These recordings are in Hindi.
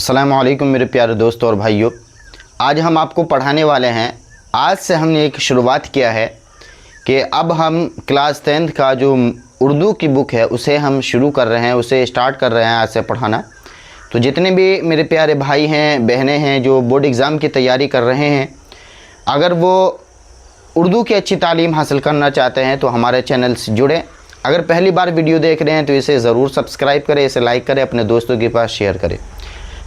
अस्सलामु अलैकुम मेरे प्यारे दोस्तों और भाइयों। आज हम आपको पढ़ाने वाले हैं। आज से हमने एक शुरुआत किया है कि अब हम क्लास 10th का जो उर्दू की बुक है उसे हम शुरू कर रहे हैं, उसे स्टार्ट कर रहे हैं आज से पढ़ाना। तो जितने भी मेरे प्यारे भाई हैं, बहनें हैं जो बोर्ड एग्ज़ाम की तैयारी कर रहे हैं, अगर वो उर्दू की अच्छी तालीम हासिल करना चाहते हैं तो हमारे चैनल से जुड़ें। अगर पहली बार वीडियो देख रहे हैं तो इसे ज़रूर सब्सक्राइब करें, इसे लाइक करें, अपने दोस्तों के पास शेयर करें।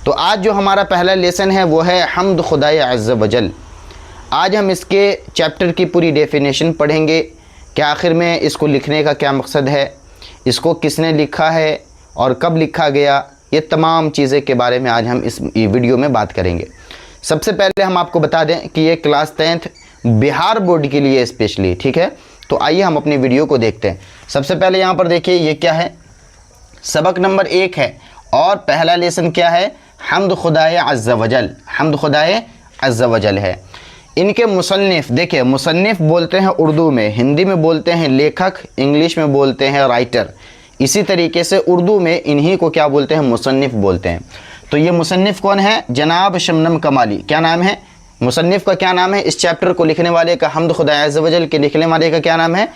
तो आज जो हमारा पहला लेसन है वो है हम्द खुदाए अज़्ज़ वजल। आज हम इसके चैप्टर की पूरी डेफिनेशन पढ़ेंगे कि आखिर में इसको लिखने का क्या मकसद है, इसको किसने लिखा है और कब लिखा गया, ये तमाम चीज़ें के बारे में आज हम इस वीडियो में बात करेंगे। सबसे पहले हम आपको बता दें कि ये क्लास 10th बिहार बोर्ड के लिए स्पेशली, ठीक है। तो आइए हम अपनी वीडियो को देखते हैं। सबसे पहले यहाँ पर देखिए ये क्या है, सबक नंबर 1 है और पहला लेसन क्या है, हम्द खुदाए अज़्ज़ वजल। हम्द खुदाए अज़्ज़ वजल है। इनके मुसन्निफ़ देखिए, मुसन्निफ़ बोलते हैं उर्दू में, हिंदी में बोलते हैं लेखक, इंग्लिश में बोलते हैं राइटर। इसी तरीके से उर्दू में इन्हीं को क्या बोलते हैं, मुसन्निफ़ बोलते हैं। तो ये मुसन्निफ़ कौन है, जनाब शबनम कमाली। क्या नाम है मुसन्निफ़ का, क्या नाम है इस चैप्टर को लिखने वाले का, हम्द खुदाए अज़्ज़ वजल के लिखने वाले का क्या नाम है,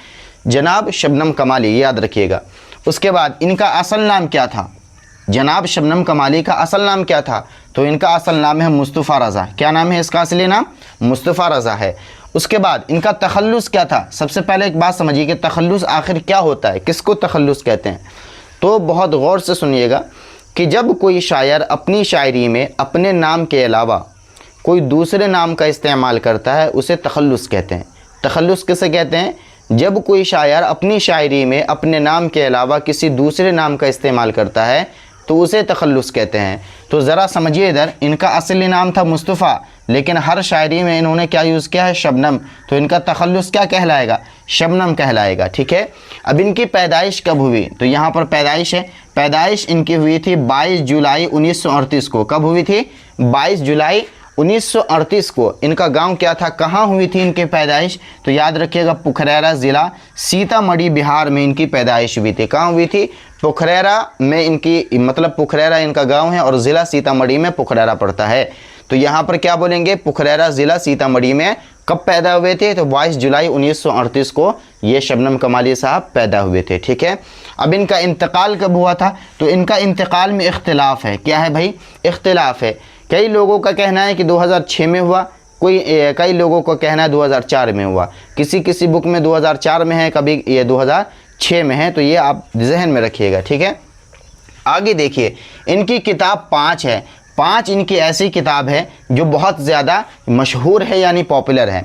जनाब शबनम कमाली, याद रखिएगा। उसके बाद इनका असल नाम क्या था, जनाब शबनम कमाली का असल नाम क्या था, तो इनका असल नाम है मुस्तफ़ा रज़ा। क्या नाम है इसका असली नाम, मुस्तफ़ा रज़ा है। उसके बाद इनका तखल्लुस क्या था। सबसे पहले एक बात समझिए कि तखल्लुस आखिर क्या होता है, किसको तखल्लुस कहते हैं। तो बहुत गौर से सुनिएगा कि जब कोई शायर अपनी शायरी में अपने नाम के अलावा कोई दूसरे नाम का इस्तेमाल करता है उसे तखल्लुस कहते हैं। तखल्लुस किसे कहते हैं, जब कोई शायर अपनी शायरी में अपने नाम के अलावा किसी दूसरे नाम का इस्तेमाल करता है तो उसे तखल्लुस कहते हैं। तो ज़रा समझिए इधर, इनका असली नाम था मुस्तफ़ा, लेकिन हर शायरी में इन्होंने क्या यूज़ किया है, शबनम। तो इनका तखल्लुस क्या कहलाएगा, शबनम कहलाएगा, ठीक है। अब इनकी पैदाइश कब हुई, तो यहाँ पर पैदाइश है। पैदाइश इनकी हुई थी 22 जुलाई 1938 को। कब हुई थी, 22 जुलाई 1938 को। इनका गांव क्या था, कहाँ हुई थी इनकी पैदाइश, तो याद रखिएगा पुखरैरा ज़िला सीतामढ़ी बिहार में इनकी पैदाइश हुई थी। कहाँ हुई थी, पुखरैरा में इनकी, मतलब पुखरैरा इनका गांव है और ज़िला सीतामढ़ी में पुखरैरा पड़ता है। तो यहाँ पर क्या बोलेंगे, पुखरैरा ज़िला सीतामढ़ी में कब पैदा हुए थे, तो 22 जुलाई 1938 को ये शबनम कमाली साहब पैदा हुए थे, ठीक है। अब इनका इंतकाल कब हुआ था, तो इनका इंतकाल में इख्तिलाफ़ है। क्या है भाई, इख्तिलाफ़ है। कई लोगों का कहना है कि 2006 में हुआ, कई लोगों का कहना है 2004 में हुआ, किसी बुक में 2004 में है, कभी ये 2006 में है। तो ये आप जहन में रखिएगा, ठीक है। आगे देखिए, इनकी किताब 5 है। 5 इनकी ऐसी किताब है जो बहुत ज़्यादा मशहूर है यानी पॉपुलर है।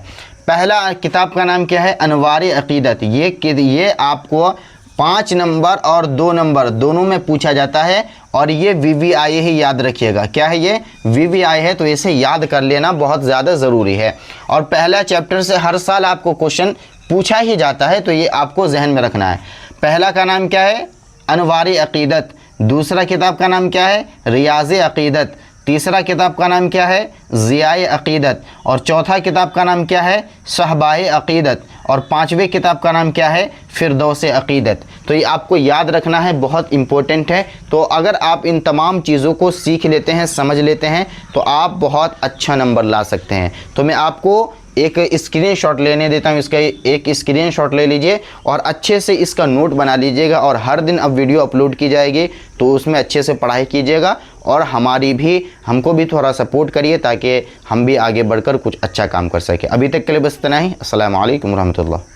पहला किताब का नाम क्या है, अनवार अक़ीदत। ये आपको 5 नंबर और 2 नंबर दोनों में पूछा जाता है और ये VVI ही, याद रखिएगा। क्या है ये, VVI है, तो इसे याद कर लेना बहुत ज़्यादा ज़रूरी है। और पहला चैप्टर से हर साल आपको क्वेश्चन पूछा ही जाता है, तो ये आपको जहन में रखना है। पहला का नाम क्या है, अनवार अक़ीदत। दूसरा किताब का नाम क्या है, रियाज़ अक़ीदत। तीसरा किताब का नाम क्या है, ज़ियाए अक़ीदत। और चौथा किताब का नाम क्या है, सहबाए अक़ीदत। और 5वें किताब का नाम क्या है, फ़िरदौस अक़ीदत। तो ये आपको याद रखना है, बहुत इम्पोर्टेंट है। तो अगर आप इन तमाम चीज़ों को सीख लेते हैं, समझ लेते हैं, तो आप बहुत अच्छा नंबर ला सकते हैं। तो मैं आपको एक स्क्रीनशॉट लेने देता हूँ, इसका एक स्क्रीनशॉट ले लीजिए और अच्छे से इसका नोट बना लीजिएगा। और हर दिन अब वीडियो अपलोड की जाएगी तो उसमें अच्छे से पढ़ाई कीजिएगा और हमको भी थोड़ा सपोर्ट करिए ताकि हम भी आगे बढ़कर कुछ अच्छा काम कर सकें। अभी तक के लिए बस इतना ही। अस्सलामु अलैकुम रहमतुल्लाह।